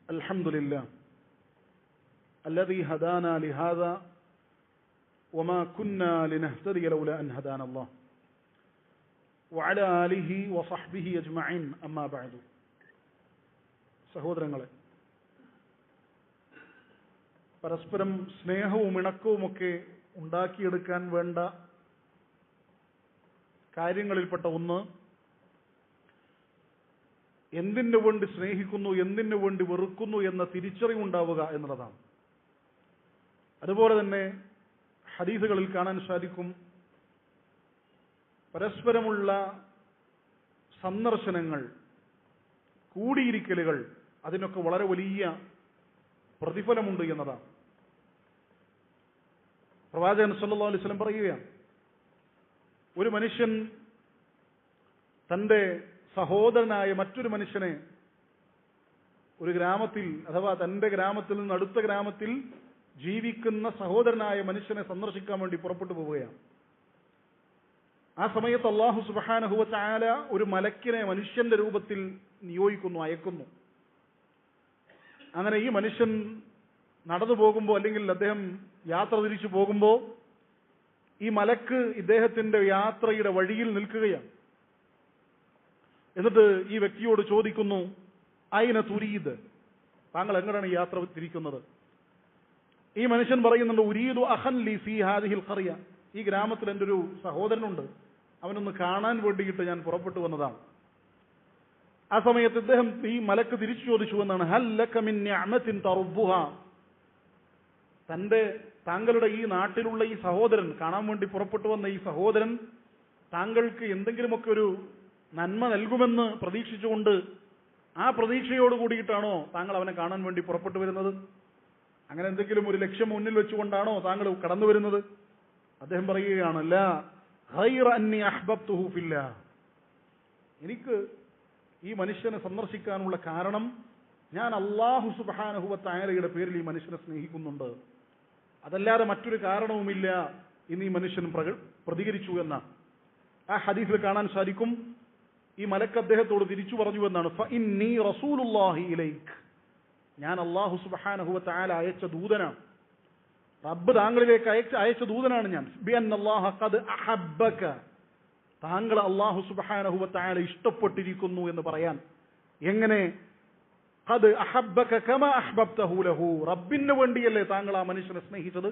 അൽഹംദുലില്ലാഹ് الذي هدانا لهذا وما كنا لنهتدي لولا أن هدانا الله وعلى آله وصحبه أجمعين أما بعد. സഹോദരങ്ങളെ, പരസ്പരം സ്നേഹവും ഇണക്കവുമൊക്കെ ഉണ്ടാക്കിയെടുക്കാൻ വേണ്ട കാര്യങ്ങളിൽപ്പെട്ട ഒന്ന് എന്തിനു വേണ്ടി സ്നേഹിക്കുന്നു, എന്തിനു വേണ്ടി വെറുക്കുന്നു എന്ന തിരിച്ചറിവുണ്ടാവുക എന്നുള്ളതാണ്. അതുപോലെ തന്നെ ഹദീസുകളിൽ കാണാൻ സാധിക്കും, പരസ്പരമുള്ള സന്ദർശനങ്ങൾ, കൂടിയിരിക്കലുകൾ, അതിനൊക്കെ വളരെ വലിയ പ്രതിഫലമുണ്ട് എന്നതാണ്. പ്രവാചകൻ സല്ലല്ലാഹു അലൈഹി വസല്ലം പറയുകയാണ്, ഒരു മനുഷ്യൻ തന്റെ സഹോദരനായ മറ്റൊരു മനുഷ്യനെ ഒരു ഗ്രാമത്തിൽ, അഥവാ തന്റെ ഗ്രാമത്തിൽ നിന്ന് അടുത്ത ഗ്രാമത്തിൽ ജീവിക്കുന്ന സഹോദരനായ മനുഷ്യനെ സന്ദർശിക്കാൻ വേണ്ടി പുറപ്പെട്ടു പോവുകയാണ്. ആ സമയത്ത് അല്ലാഹു സുബ്ഹാനഹു വ തആല ഒരു മലക്കിനെ മനുഷ്യന്റെ രൂപത്തിൽ നിയോഗിക്കുന്നു, അയക്കുന്നു. അങ്ങനെ ഈ മനുഷ്യൻ നടന്നു പോകുമ്പോൾ, അല്ലെങ്കിൽ അദ്ദേഹം യാത്ര തിരിച്ചു പോകുമ്പോൾ, ഈ മലക്ക് ഇദ്ദേഹത്തിന്റെ യാത്രയുടെ വഴിയിൽ നിൽക്കുകയാണ്. എന്നിട്ട് ഈ വ്യക്തിയോട് ചോദിക്കുന്നു, അയിന തുരീദ്, താങ്കൾ എങ്ങനെയാണ് ഈ യാത്ര തിരിക്കുന്നത്? ഈ മനുഷ്യൻ പറയുന്നുണ്ട്, ഉരീദു അഖൻ ലി ഫീ ഹാദിഹിൽ ഖറിയ, ഈ ഗ്രാമത്തിൽ എൻ്റെ ഒരു സഹോദരനുണ്ട്, അവനൊന്ന് കാണാൻ വേണ്ടിയിട്ട് ഞാൻ പുറപ്പെട്ടു വന്നതാണ്. ആ സമയത്ത് ഇദ്ദേഹം, ഈ മലക്ക് തിരിച്ചു ചോദിച്ചു എന്നാണ്, ഹൽ ലക മിൻ നിഅമത്തിൻ തറുബ്ബുഹ, താങ്കളുടെ ഈ നാട്ടിലുള്ള ഈ സഹോദരൻ, കാണാൻ വേണ്ടി പുറപ്പെട്ടു വന്ന ഈ സഹോദരൻ താങ്കൾക്ക് എന്തെങ്കിലുമൊക്കെ ഒരു നന്മ നൽകുമെന്ന് പ്രതീക്ഷിച്ചുകൊണ്ട്, ആ പ്രതീക്ഷയോട് കൂടിയിട്ടാണോ താങ്കൾ അവനെ കാണാൻ വേണ്ടി പുറപ്പെട്ടു വരുന്നത്? അങ്ങനെ എന്തെങ്കിലും ഒരു ലക്ഷ്യം മുന്നിൽ വെച്ചുകൊണ്ടാണോ താങ്കൾ കടന്നു വരുന്നത്? അദ്ദേഹം പറയുകയാണ്, ലാ ഖൈറ അന്നി അഹ്ബബ്തുഹു ഫില്ലാ, എനിക്ക് ഈ മനുഷ്യനെ സന്ദർശിക്കാനുള്ള കാരണം, ഞാൻ അല്ലാഹു സുബ്ഹാനഹു വ തആലയുടെ പേരിൽ ഈ മനുഷ്യനെ സ്നേഹിക്കുന്നുണ്ട്, അതല്ലാതെ മറ്റൊരു കാരണവുമില്ല എന്ന് ഈ മനുഷ്യൻ പ്രതികരിച്ചു എന്ന ആ ഹദീസിൽ കാണാൻ സാധിക്കും. ഈ മലക്ക് അദ്ദേഹത്തോട് തിരിച്ചു പറഞ്ഞു എന്നാണ്, ഫഇന്നി റസൂലുള്ളാഹി ഇലൈക്, ഞാൻ അല്ലാഹു സുബ്ഹാനഹു വ തആല അയച്ച ദൂതനാണ്, റബ്ബ് താങ്കളിലേക്ക് അയച്ച ദൂതനാണ് ഞാൻ. ബിഅന്നല്ലാഹ ഖദ് അഹബ്ബക, താങ്കൾ അല്ലാഹു സുബ്ഹാനഹു വ തആല ഇഷ്ടപ്പെട്ടിരിക്കുന്നു എന്ന് പറയാൻ. എങ്ങനെ? ഖദ് അഹബ്ബക കമാ അഹ്ബബ്തഹു ലഹു, റബ്ബിന് വേണ്ടിയല്ലേ താങ്കൾ ആ മനുഷ്യനെ സ്നേഹിച്ചത്,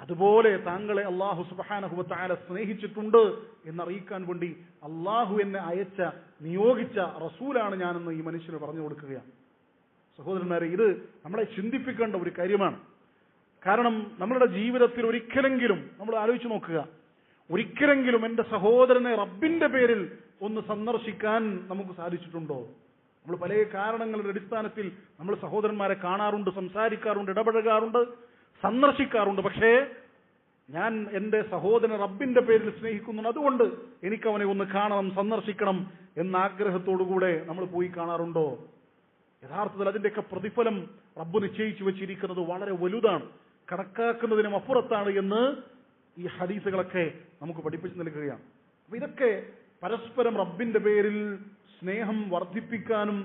അതുപോലെ താങ്കളെ അല്ലാഹു സുബ്ഹാനഹു വ തആല സ്നേഹിച്ചിട്ടുണ്ട് എന്നറിയിക്കാൻ വേണ്ടി അല്ലാഹു എന്നെ നിയോഗിച്ച റസൂലാണ് ഞാനെന്ന് ഈ മനുഷ്യന് പറഞ്ഞു കൊടുക്കുകയാണ്. സഹോദരന്മാരെ, ഇത് നമ്മളെ ചിന്തിപ്പിക്കേണ്ട ഒരു കാര്യമാണ്. കാരണം നമ്മളുടെ ജീവിതത്തിൽ ഒരിക്കലെങ്കിലും നമ്മൾ ആലോചിച്ച് നോക്കുക, ഒരിക്കലെങ്കിലും എൻ്റെ സഹോദരനെ റബ്ബിന്റെ പേരിൽ ഒന്ന് സന്ദർശിക്കാൻ നമുക്ക് സാധിച്ചിട്ടുണ്ടോ? നമ്മൾ പല കാരണങ്ങളുടെ അടിസ്ഥാനത്തിൽ നമ്മൾ സഹോദരന്മാരെ കാണാറുണ്ട്, സംസാരിക്കാറുണ്ട്, ഇടപഴകാറുണ്ട്, സന്ദർശിക്കാറുണ്ട്. പക്ഷേ ഞാൻ എൻ്റെ സഹോദരനെ റബ്ബിന്റെ പേരിൽ സ്നേഹിക്കുന്നു, അതുകൊണ്ട് എനിക്കവനെ ഒന്ന് കാണണം, സന്ദർശിക്കണം എന്ന ആഗ്രഹത്തോടുകൂടെ നമ്മൾ പോയി കാണാറുണ്ടോ? യഥാർത്ഥത്തിൽ അതിൻ്റെയൊക്കെ പ്രതിഫലം റബ്ബ് നിശ്ചയിച്ചു വെച്ചിരിക്കുന്നത് വളരെ വലുതാണ്, കണക്കാക്കുന്നതിനും അപ്പുറത്താണ് എന്ന് ഈ ഹദീസുകളൊക്കെ നമുക്ക് പഠിപ്പിച്ചു നൽകുകയാണ്. അപ്പൊ ഇതൊക്കെ പരസ്പരം റബ്ബിന്റെ പേരിൽ സ്നേഹം വർദ്ധിപ്പിക്കാനും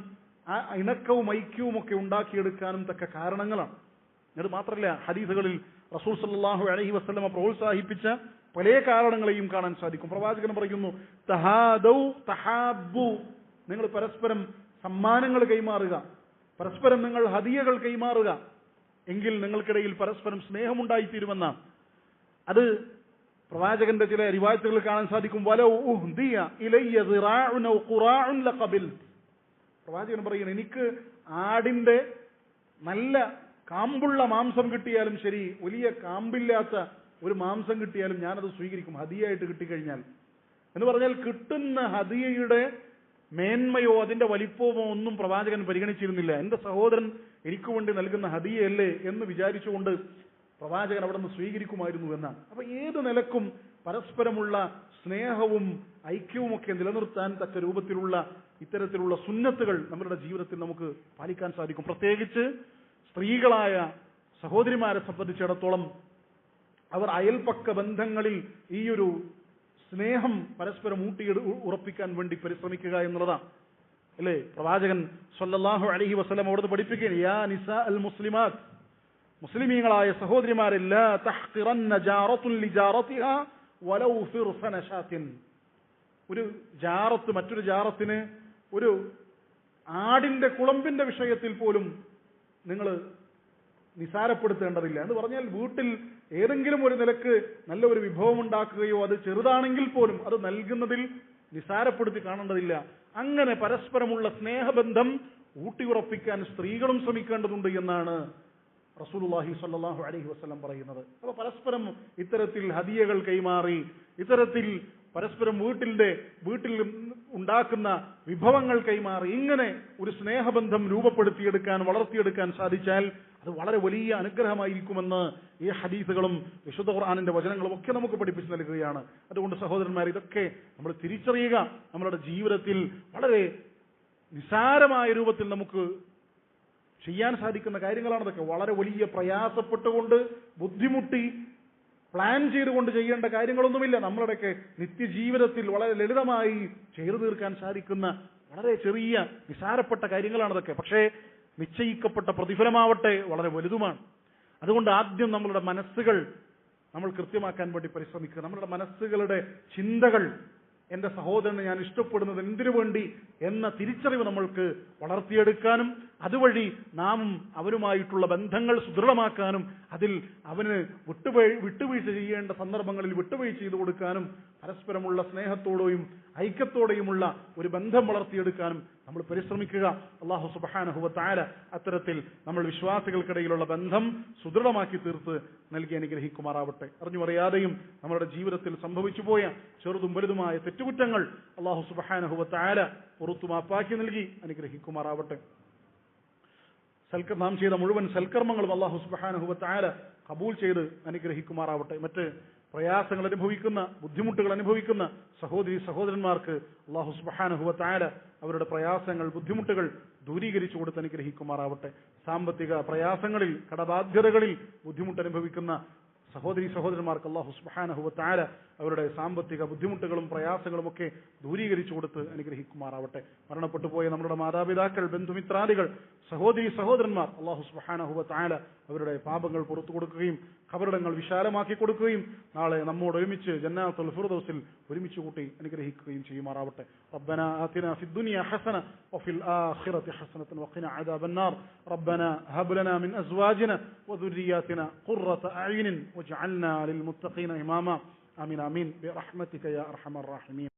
ആ ഇണക്കവും ഐക്യവും ഒക്കെ ഉണ്ടാക്കിയെടുക്കാനും തക്ക കാരണങ്ങളാണ്. അത് മാത്രമല്ല, ഹദീസുകളിൽ റസൂൽ സല്ലല്ലാഹു അലൈഹി വസല്ലമ പ്രോത്സാഹിപ്പിച്ച പല കാരണങ്ങളെയും കാണാൻ സാധിക്കും. പ്രവാചകൻ പറയുന്നു, തഹാദൗ തഹാബ്ബു, നിങ്ങൾ പരസ്പരം സമ്മാനങ്ങൾ കൈമാറുക, പരസ്പരം നിങ്ങൾ ഹദിയകൾ കൈമാറുക, എങ്കിൽ നിങ്ങൾക്കിടയിൽ പരസ്പരം സ്നേഹമുണ്ടായിത്തീരുമെന്നാണ്. അത് പ്രവാചകന്റെ ചില റിവായത്തുകൾ കാണാൻ സാധിക്കും. വലൗ ഉഹ്ദിയ ഇലയ്യ സിറാഉൻ ഔ ഖുറാഉൻ ലഖബിൽ, പ്രവാചകൻ പറയുന്നു, എനിക്ക് ആടിന്റെ നല്ല കാമ്പുള്ള മാംസം കിട്ടിയാലും ശരി, വലിയ കാമ്പില്ലാത്ത ഒരു മാംസം കിട്ടിയാലും ഞാനത് സ്വീകരിക്കും, ഹദിയായിട്ട് കിട്ടിക്കഴിഞ്ഞാൽ. എന്ന് പറഞ്ഞാൽ കിട്ടുന്ന ഹദിയയുടെ മേന്മയോ അതിന്റെ വലിപ്പമോ ഒന്നും പ്രവാചകൻ പരിഗണിച്ചിരുന്നില്ല. എന്റെ സഹോദരൻ എനിക്ക് വേണ്ടി നൽകുന്ന ഹദിയയല്ലേ എന്ന് വിചാരിച്ചുകൊണ്ട് പ്രവാചകൻ അവിടെ നിന്ന് സ്വീകരിക്കുമായിരുന്നു എന്നാണ്. അപ്പൊ ഏത് നിലക്കും പരസ്പരമുള്ള സ്നേഹവും ഐക്യവും ഒക്കെ നിലനിർത്താൻ തക്ക രൂപത്തിലുള്ള ഇത്തരത്തിലുള്ള സുന്നത്തുകൾ നമ്മുടെ ജീവിതത്തിൽ നമുക്ക് പാലിക്കാൻ സാധിക്കും. പ്രത്യേകിച്ച് സ്ത്രീകളായ സഹോദരിമാരെ സംബന്ധിച്ചിടത്തോളം അവർ അയൽപക്ക ബന്ധങ്ങളിൽ ഈ ഒരു സ്നേഹം പരസ്പരം ഉറപ്പിക്കാൻ വേണ്ടി പരിശ്രമിക്കുക എന്നുള്ളതാണ്, അല്ലേ? പ്രവാചകൻ സല്ലല്ലാഹു അലൈഹി വസല്ലം അവിടുന്ന് പഠിപ്പിക്കുകയാണ്, യാ നിസാ അൽ മുസ്ലിമാത്ത്, മുസ്ലിമീങ്ങളായ സഹോദരിമാരെ, ലാ തഹ്ഖിറന്ന ജാറത്തുൻ ലിജാറതിഹാ വലൗ ഫിർസന ഷാത്തിൻ. ഒരു ജാറത്ത് മറ്റൊരു ജാറത്തിന് ഒരു ആടിന്റെ കുളമ്പിന്റെ വിഷയത്തിൽ പോലും നിങ്ങൾ നിസാരപ്പെടുത്തേണ്ടതില്ല എന്ന് പറഞ്ഞാൽ, വീട്ടിൽ ഏതെങ്കിലും ഒരു നിലക്ക് നല്ല ഒരു വിഭവം ഉണ്ടാക്കുകയോ അത് ചെറുതാണെങ്കിൽ പോലും അത് നൽകുന്നതിൽ നിസാരപ്പെടുത്തി കാണേണ്ടതില്ല. അങ്ങനെ പരസ്പരമുള്ള സ്നേഹബന്ധം ഊട്ടിയുറപ്പിക്കാൻ സ്ത്രീകളും ശ്രമിക്കേണ്ടതുണ്ട് എന്നാണ് റസൂലുള്ളാഹി സ്വല്ലല്ലാഹു അലൈഹി വസല്ലം പറയുന്നത്. അപ്പോൾ പരസ്പരം ഇത്തരത്തിൽ ഹദിയകൾ കൈമാറി, ഇത്തരത്തിൽ പരസ്പരം വീട്ടിൽ ഉണ്ടാക്കുന്ന വിഭവങ്ങൾ കൈമാറി ഇങ്ങനെ ഒരു സ്നേഹബന്ധം രൂപപ്പെടുത്തിയെടുക്കാൻ, വളർത്തിയെടുക്കാൻ സാധിച്ചാൽ അത് വളരെ വലിയ അനുഗ്രഹമായിരിക്കുമെന്ന് ഈ ഹദീസുകളും വിശുദ്ധ ഖുർആനിന്റെ വചനങ്ങളും ഒക്കെ നമുക്ക് പഠിപ്പിച്ചു നൽകുകയാണ്. അതുകൊണ്ട് സഹോദരന്മാർ, ഇതൊക്കെ നമ്മൾ തിരിച്ചറിയുക. നമ്മളുടെ ജീവിതത്തിൽ വളരെ നിസാരമായ രൂപത്തിൽ നമുക്ക് ചെയ്യാൻ സാധിക്കുന്ന കാര്യങ്ങളാണ് ഇതൊക്കെ. വളരെ വലിയ പ്രയാസപ്പെട്ടുകൊണ്ട് ബുദ്ധിമുട്ടി പ്ലാൻ ചെയ്തുകൊണ്ട് ചെയ്യേണ്ട കാര്യങ്ങളൊന്നുമില്ല. നമ്മളുടെയൊക്കെ നിത്യജീവിതത്തിൽ വളരെ ലളിതമായി ചെയ്തു തീർക്കാൻ സാധിക്കുന്ന വളരെ ചെറിയ നിസാരപ്പെട്ട കാര്യങ്ങളാണിതൊക്കെ. പക്ഷേ നിശ്ചയിക്കപ്പെട്ട പ്രതിഫലമാവട്ടെ വളരെ വലുതുമാണ്. അതുകൊണ്ട് ആദ്യം നമ്മളുടെ മനസ്സുകൾ നമ്മൾ കൃത്യമാക്കാൻ വേണ്ടി പരിശ്രമിക്കുക. നമ്മളുടെ മനസ്സുകളുടെ ചിന്തകൾ, എന്റെ സഹോദരനെ ഞാൻ ഇഷ്ടപ്പെടുന്നത് എന്തിനു വേണ്ടി എന്ന തിരിച്ചറിവ് നമ്മൾക്ക് വളർത്തിയെടുക്കാനും അതുവഴി നാം അവനുമായിട്ടുള്ള ബന്ധങ്ങൾ സുദൃഢമാക്കാനും അതിൽ അവന് വിട്ടുവീഴ്ച ചെയ്യേണ്ട സന്ദർഭങ്ങളിൽ വിട്ടുവീഴ്ച ചെയ്തു കൊടുക്കാനും പരസ്പരമുള്ള സ്നേഹത്തോടെയും ഐക്യത്തോടെയുമുള്ള ഒരു ബന്ധം വളർത്തിയെടുക്കാനും നമ്മൾ പരിശ്രമിക്കുക. അല്ലാഹു സുബ്ഹാനഹു വ തആല അത്തരത്തിൽ നമ്മൾ വിശ്വാസികൾക്കിടയിലുള്ള ബന്ധം സുദൃഢമാക്കി തീർത്ത് നൽകി അനുഗ്രഹിക്കുമാറാവട്ടെ. അറിഞ്ഞു അറിയാതെയും നമ്മുടെ ജീവിതത്തിൽ സംഭവിച്ചു പോയ ചെറുതും വലുതുമായ തെറ്റുകുറ്റങ്ങൾ അല്ലാഹു സുബ്ഹാനഹു വ തആല പുറത്തു മാപ്പാക്കി നൽകി അനുഗ്രഹിക്കുമാറാവട്ടെ. നാം ചെയ്ത മുഴുവൻ സൽക്കർമ്മങ്ങളും അല്ലാഹു സുബ്ഹാനഹു വ തആല കബൂൽ ചെയ്ത് അനുഗ്രഹിക്കുമാറാവട്ടെ. മറ്റ് പ്രയാസങ്ങൾ അനുഭവിക്കുന്ന, ബുദ്ധിമുട്ടുകൾ അനുഭവിക്കുന്ന സഹോദരന്മാർക്ക് അല്ലാഹു സുബ്ഹാനഹു വ തആല അവരുടെ പ്രയാസങ്ങൾ, ബുദ്ധിമുട്ടുകൾ ദൂരീകരിച്ചു കൊടുത്ത് അനുഗ്രഹിക്കുമാറാവട്ടെ. സാമ്പത്തിക പ്രയാസങ്ങളിൽ, കടബാധ്യതകളിൽ ബുദ്ധിമുട്ട് അനുഭവിക്കുന്ന സഹോദരന്മാർക്ക് അല്ലാഹു സുബ്ഹാനഹു വ തആല അവരുടെ സാമ്പത്തിക ബുദ്ധിമുട്ടുകളും പ്രയാസങ്ങളും ഒക്കെ ദൂരീകരിച്ചു കൊടുത്ത് അനുഗ്രഹിക്കുമാറാവട്ടെ. മരണപ്പെട്ടു പോയ നമ്മുടെ മാതാപിതാക്കൾ, ബന്ധുമിത്രാദികൾ, സഹോദരന്മാർ അല്ലാഹു സുബ്ഹാനഹു വ തആല അവരുടെ പാപങ്ങൾ പുറത്തു കൊടുക്കുകയും ഖബറിടങ്ങൾ വിശാലമാക്കി കൊടുക്കുകയും നാളെ നമ്മോട് ഒരുമിച്ച് ജന്നാത്തുൽ ഫിർദൗസിൽ ഒരുമിച്ച് കൂട്ടി അനുഗ്രഹിക്കുകയും ചെയ്യുമാറാവട്ടെ. റബ്ബനാ ആതിനാ ഫിദ്ദുനിയ ഹസന വഫിൽ ആഖിറതി ഹസനതൻ വഖിനാ അദാബന്നാർ. റബ്ബനാ ഹബ് ലനാ മിൻ അസ്വാജിനാ വദുർരിയാതിനാ ഖുർറത അഅ്യുനിൻ വജ്അൽനാ ലിൽ മുത്തഖീന ഇമാമാ. ആമീൻ ആമീൻ ബിറഹ്മതിക യാ അർഹമർ റഹീമീൻ.